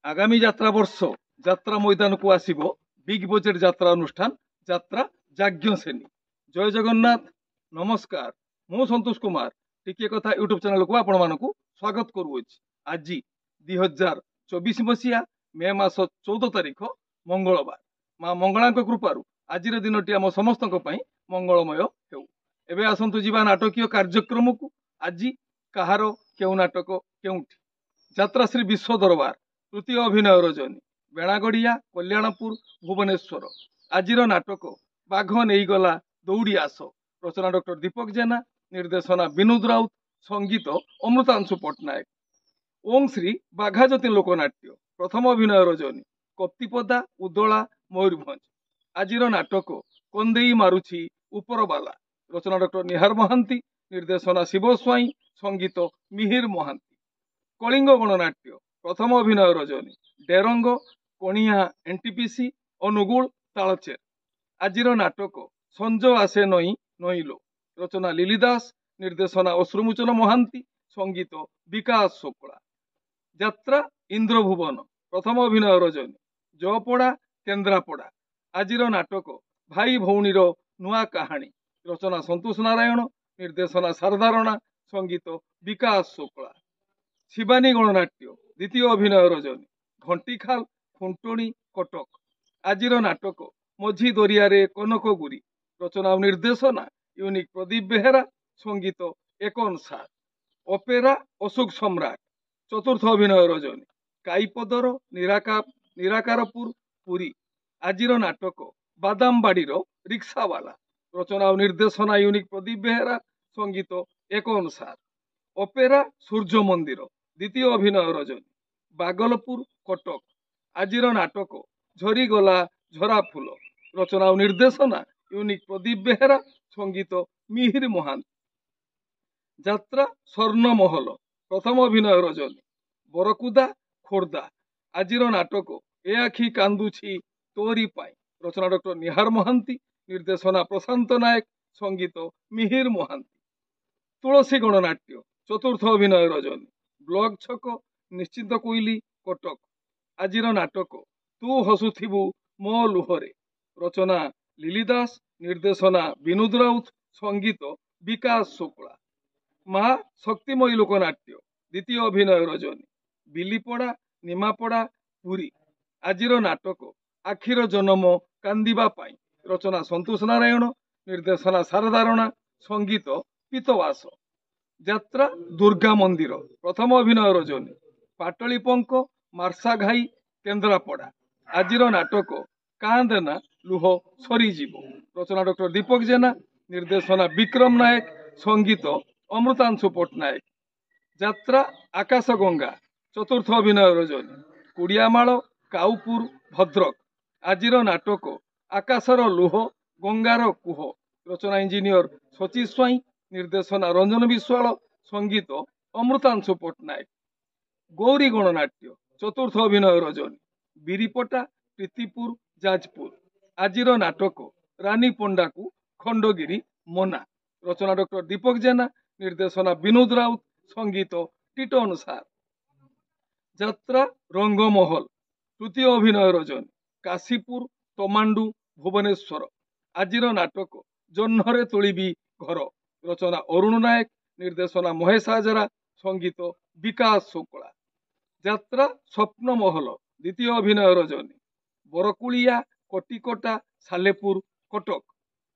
आगामी यात्रा वर्ष यात्रा मैदान को आसिबो बिग बजेट यात्रा अनुष्ठान यात्रा जाज्ञ श्रेणी। जय जगन्नाथ, नमस्कार। मु संतोष कुमार टिके कथा यूट्यूब चैनल को आपण मानकु स्वागत करूछि। आज 2024 मसीहा मे मास 14 तारिख मंगलवार। माँ मंगला कृपारू आज दिनटी आम समस्त मंगलमय हेउ। एबे आसंतु जीवा नाटकीय कार्यक्रम को। आज कहार केउ नाटक केउठी? यात्रा श्री विश्व दरबार तृतीय अभिनय रजनी बेणागड़िया कल्याणपुर भुवनेश्वर। आजिर नाटक बाघ नहीं गला दौड़ी आस। रचना डॉक्टर दीपक जेना, निर्देशना विनोद राउत, संगीत अमृतांशु पट्टनायक। ओं श्री बाघाज्योति लोकनाट्य प्रथम अभिनय रजनी कप्तिपदा उदला मयूरभंज। आजिर नाटक कंदेई मारुछि उपरबाला। रचना डॉक्टर निहार महांती, निर्देशना शिव स्वाई, संगीत मिहिर महांती। कलिंग गणनाट्य प्रथम अभिनय रजनी डेरंग कणिया एनटीपीसी अनुगुल तालचेर। आजिर नाटक संज आसे नई नईलो। रचना लिली दास, निर्देशना अश्रुमोचन महांती, संगीत विकास शुक्ला। यात्रा इंद्रभुवन प्रथम अभिनय रजनी जपड़ा केन्द्रापड़ा। आजिर नाटक भाई भौणीर नुआ कहानी। रचना संतोष नारायण, निर्देशना शारदारणा, संगीत विकास शुक्ला। शिवानी गणनाट्य द्वितीय अभिनय रजनी घंटीखाल खुंटणी कटक। आजिर नाटक मझी दरियारे कनकगुरी। रचना और निर्देशना यूनिक प्रदीप बेहेरा, संगीत एकन सार। अपेरा अशोक सम्राट चतुर्थ अभिनय रजनी काईपदर निराकारपुर पुरी। आजिर नाटक बादामबाड़ीर रिक्सावाला। रचना और निर्देशना यूनिक प्रदीप बेहेरा, संगीत एकन सार। अपेरा सूर्य मंदिर द्वितीय अभिनय रजनी बागलपुर कटक। आजिर नाटक झरीगला झरा फूल। रचना और निर्देशना यूनिक प्रदीप बेहेरा, संगीत मिहिर महांती। यात्रा स्वर्ण महल प्रथम अभिनय रजनी बरकुदा खोर्धा। आजिर नाटक ए आखि कांदुछि तोरी पाई। रचना डॉक्टर निहार महांती, निर्देशना प्रशांत नायक, संगीत मिहिर महांती। तुलसी गणनाट्य चतुर्थ अभिनय रजनी ब्लॉक छक निश्चिंत कोइली कटक। आजिर नाटक तू हसुथिबु मो लुहरे। रचना लिली दास, निर्देशना विनोद राउत, संगीत विकास शुक्ला। माँ शक्तिमयी लोकनाट्य द्वितीय अभिनय रजनी बिलीपड़ा निमापड़ा पुरी। आजिर नाटक आखिर जन्म कांदिबा पाई। रचना संतोष नारायण, निर्देशना शारदारणा, संगीत पीतवास। यात्रा दुर्गा मंदिर प्रथम अभिनय रजनी पाटलीपंक मार्सा घाई केन्द्रापड़ा। आजिर नाटक कांदेना लुह सरीजीव। रचना डॉक्टर दीपक जेना, निर्देशना विक्रम नायक, संगीत अमृतांशु पट्टनायक। यात्रा आकाश गंगा चतुर्थ अभिनय रजनी कुड़ियामाल काउपुर भद्रक। आजिर नाटक आकाशर लुह गंगार कुह। रचना इंजीनियर सची स्वाई, निर्देशना रंजन विश्वाल, संगीत अमृतांशु पट्टनायक। गौरी गणनाट्य चतुर्थ अभिनय रजनी बिरीपटा प्रीतिपुर जाजपुर। आजिर नाटक रानी पंडा को खंडगिरी मोना। रचना डॉक्टर दीपक जेना, निर्देशना विनोद राउत, संगीत टीटन सार। यात्रा रंगमहल तृतीय अभिनय रजनी काशीपुर तमांडू भुवनेश्वर। आजिर नाटक जह्नरे तोलिबी घर। रचना अरुण नायक, निर्देशना महेश हाजरा, संगीत विकास शुक्ला। यात्रा स्वप्न महल द्वितीय अभिनय रजनी बरकुलिया कटिकटा सालेपुर कटक।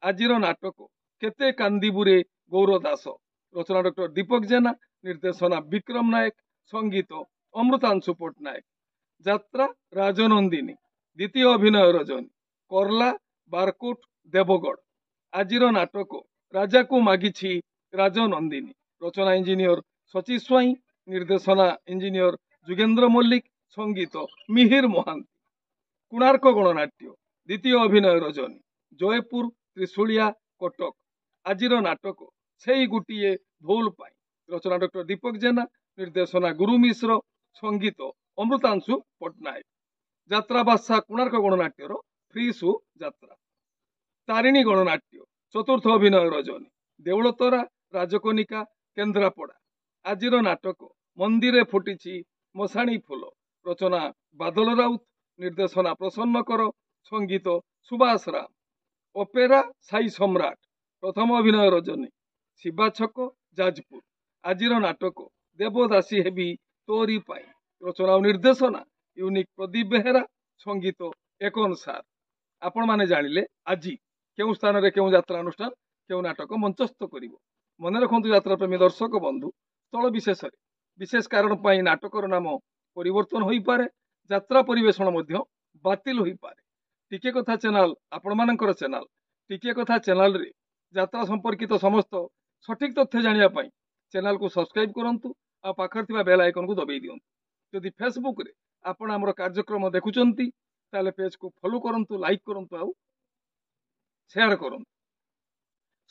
आजिर नाटक केते कांदीबुरे गौरदास। रचना डॉक्टर दीपक जेना, निर्देशना विक्रम नायक, संगीत अमृतांशु पट्टनायक। यात्रा राजनंदिनी द्वितीय अभिनय रजनी करला बारकोट देवगढ़। आजिर नाटक राजा को मागिछि राजनंदिनी। रचना इंजीनियर सची स्वाई, निर्देशना इंजीनियर जुगेन्द्र मल्लिक, संगीत मिहिर महांती। कोणार्क गणनाट्य द्वितीय अभिनय रजनी जयपुर त्रिशूलिया कटक। आजिर नाटक सेई गुटिए भूल पाई। रचना डॉक्टर दीपक जेना, निर्देशना गुरु मिश्र, संगीत अमृतांशु पट्टनायक। यात्रा बादशाह कोणार्क गणनाट्यर फ्री शो यात्रा। तारिणी गणनाट्य चतुर्थ अभिनय रजनी देवलतरा राजकनिका केन्द्रापड़ा। आजिर नाटक मंदिरे फुटिछि मशाणी फूल। रचना ବାଦଲ ରାଉତ, ନିର୍ଦ୍ଦେଶନା ପ୍ରସନ୍ନ କର, ସଙ୍ଗୀତ ସୁବାସ ରାମ, ଅପେରା ସାଇ ସମ୍ରାଟ, ପ୍ରଥମ ଅଭିନୟ ରଜନୀ, ଶିବା ଛକ ଯାଜପୁର। ଆଜିର ନାଟକ ଦେବଦାସୀ ହେବି ତୋରି ପାଇଁ, ରଚନା ଓ ନିର୍ଦ୍ଦେଶନା ୟୁନିକ୍ ପ୍ରଦୀପ ବେହେରା, ସଙ୍ଗୀତ ଏକନ ସାର। ଆପଣମାନେ ଜାଣିଲେ ଆଜି କେଉଁ ସ୍ଥାନରେ କେଉଁ ଯାତ୍ରା ଅନୁଷ୍ଠାନ କେଉଁ ନାଟକ ମଞ୍ଚସ୍ଥ କରିବ। ମନେ ରଖନ୍ତୁ ଯାତ୍ରାପ୍ରେମୀ ଦର୍ଶକ ବନ୍ଧୁ, ସ୍ଥଳ ବିଶେଷରେ ବିଶେଷ କାରଣ ପାଇଁ ନାଟକର ନାମ ପରିବର୍ତ୍ତନ ହୋଇପାରେ, ଯାତ୍ରା ପରିବେଷଣ ମଧ୍ୟ ବାତିଲ ହୋଇପାରେ। ଟିକିଏ କଥା ଚ୍ୟାନେଲ ଆପଣମାନଙ୍କର ଚ୍ୟାନେଲ। ଟିକିଏ କଥା ଚ୍ୟାନେଲରେ ଯାତ୍ରା ସମ୍ପର୍କିତ ସମସ୍ତ ସଠିକ ତଥ୍ୟ ଜାଣିବା ପାଇଁ ଚ୍ୟାନେଲକୁ ସବସ୍କ୍ରାଇବ କରନ୍ତୁ ଆଉ ପାଖରେ ଥିବା ବେଲ୍ ଆଇକନକୁ ଦବାଇ ଦିଅନ୍ତୁ। ଯଦି ଫେସବୁକରେ ଆପଣ ଆମର କାର୍ଯ୍ୟକ୍ରମ ଦେଖୁଛନ୍ତି ତାହେଲେ ପେଜକୁ ଫଲୋ କରନ୍ତୁ, ଲାଇକ୍ କରନ୍ତୁ ଆଉ ସେୟାର କରନ୍ତୁ।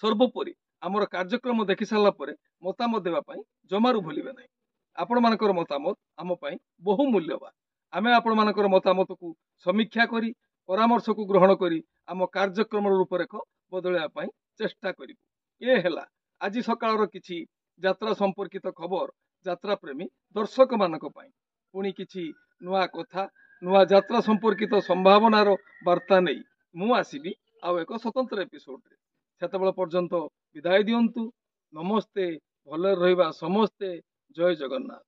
ସର୍ବୋପରି ଆମର କାର୍ଯ୍ୟକ୍ରମ ଦେଖି ସାରିଲା ପରେ ମତାମତ ଦେବା ପାଇଁ ଜମାରୁ ଭୁଲିବେ ନାହିଁ। ଆପଣମାନଙ୍କର ମତାମତ ଆମ ପାଇଁ ବହୁ ମୂଲ୍ୟବାନ। ଆମେ ଆପଣମାନଙ୍କର ମତାମତକୁ ସମୀକ୍ଷା କରି ପରାମର୍ଶକୁ ଗ୍ରହଣ କରି ଆମ କାର୍ଯ୍ୟକ୍ରମର ରୂପରେଖ ବଦଳାଇବା ପାଇଁ ଚେଷ୍ଟା କରିବୁ। ଏ ହେଲା ଆଜି ସକାଳର କିଛି ଯାତ୍ରା ସମ୍ପର୍କିତ ଖବର ଯାତ୍ରାପ୍ରେମୀ ଦର୍ଶକମାନଙ୍କ ପାଇଁ। ପୁଣି କିଛି ନୂଆ କଥା, ନୂଆ ଯାତ୍ରା ସମ୍ପର୍କିତ ସମ୍ଭାବନାର ବାର୍ତ୍ତା ନେଇ ମୁଁ ଆସିବି ଆଉ ଏକ ସ୍ୱତନ୍ତ୍ର ଏପିସୋଡରେ। ସେତେବେଳେ ପର୍ଯ୍ୟନ୍ତ ବିଦାୟ ଦିଅନ୍ତୁ। ନମସ୍ତେ, ଭଲରେ ରହିବା ସମସ୍ତେ। ଜୟ ଜଗନ୍ନାଥ।